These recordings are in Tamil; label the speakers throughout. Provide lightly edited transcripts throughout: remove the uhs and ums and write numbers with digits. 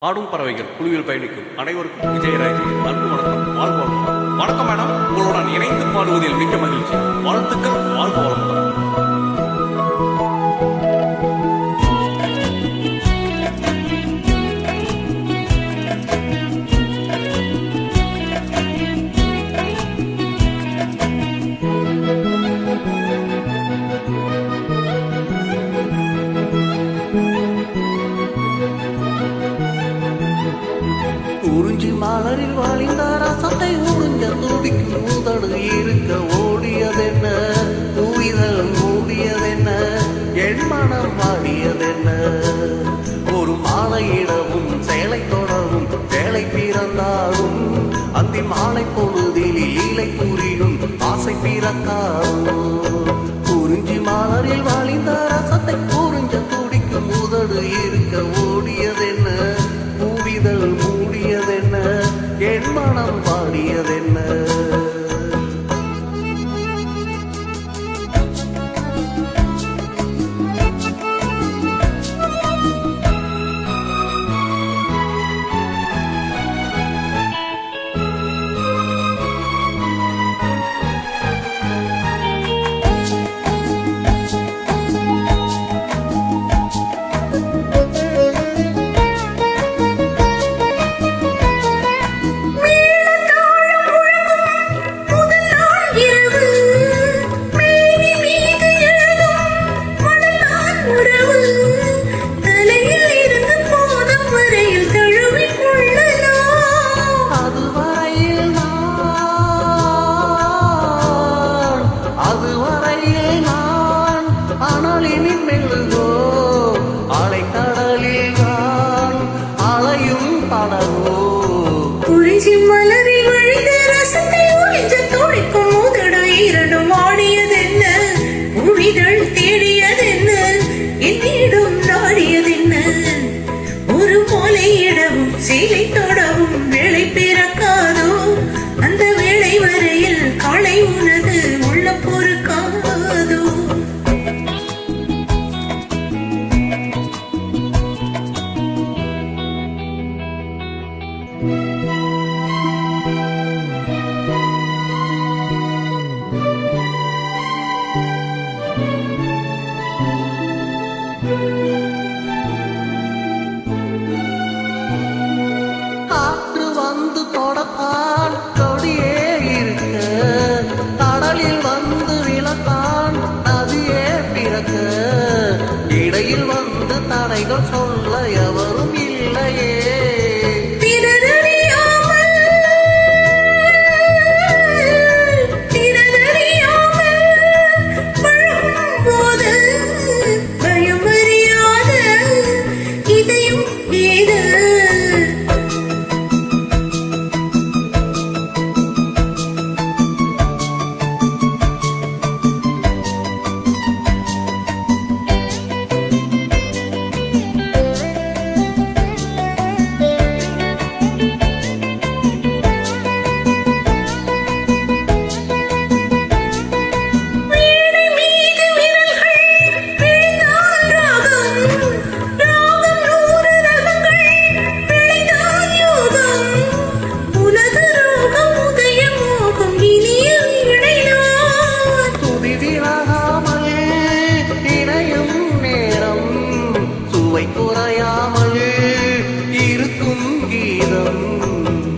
Speaker 1: ஆடும் பறவைகள் குழுவில் பயணிக்கும் அனைவருக்கும் விஜயராஜின் அன்பு வணக்கம். வாழ்க வளமுடன். வணக்கம் மேடம், உங்களுடன் இணைந்து பாடுவதில் மிக்க மகிழ்ச்சி. வாழ்த்துக்கள். வாழ்க வளமுடன்.
Speaker 2: குறிஞ்சி மலரில் வாழிந்த ரசத்தை உறிஞ்ச துடிக்கும் உதடு இருக்க ஓடியதென்ன, தூய்தல் மூடியதென்ன, என் மனம் வாடியதென்ன. ஒரு மாலையிடவும் சேலை தொடரும் வேலை பிறந்தாலும் அந்தி மாலை பொழுதில் ஈலை புரியும் ஆசை பிறக்காரும். குறிஞ்சி மலரில் வாழிந்த ரசத்தை உறிஞ்ச துடிக்கும் உதடு இருக்க ஓடியதென்ன, பூவிதழ் மூடியதென்ன, என் மனம் பாடியதென்ன.
Speaker 3: குறிஞ்சி மலரில் வழிந்த ரசத்தை உறிஞ்ச துடிக்கும் உதடு இரண்டும் ஆடியதென்ன, பூவிதழ் தேடியதென்ன, என்னிடம் நாடியதென்ன. ஒரு மாலையிடவும் சேலை தொடவும் வேலை பிறக்காதோ, அந்த வேளை வரையில் காலை உனது உள்ள பொறுக்காதோ.
Speaker 2: காற்று வந்து தொடத்தான் கொடியே இருக்க, கடலில் வந்து விழத்தான் நதியே பிறக்க, இடையில் வந்து தடைகள் சொல்ல எவரும் இல்லையே.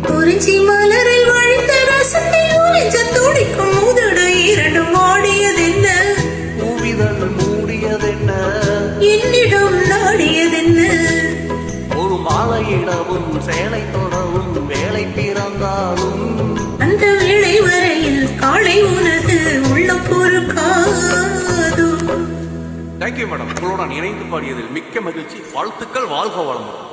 Speaker 3: குறிஞ்சி மலரில் வழிந்த ரசத்தை உறிஞ்ச துடிக்கும் உதடு இரண்டும் ஆடியதென்ன,
Speaker 2: பூவிதழ் மூடியதென்ன,
Speaker 3: என்னிடம் நாடியதென்ன.
Speaker 2: ஒரு மாலையிடவும் சேலை தொடவும் வேலை பிறந்தாலும்
Speaker 3: அந்த வேளை வரையில் காலை உனது உள்ள பொறுக்காதோ.
Speaker 1: தேங்க்யூ மேடம், உங்களுடன் இணைந்து பாடியதில் மிக்க மகிழ்ச்சி. வாழ்த்துக்கள். வாழ்க வளமுடன்.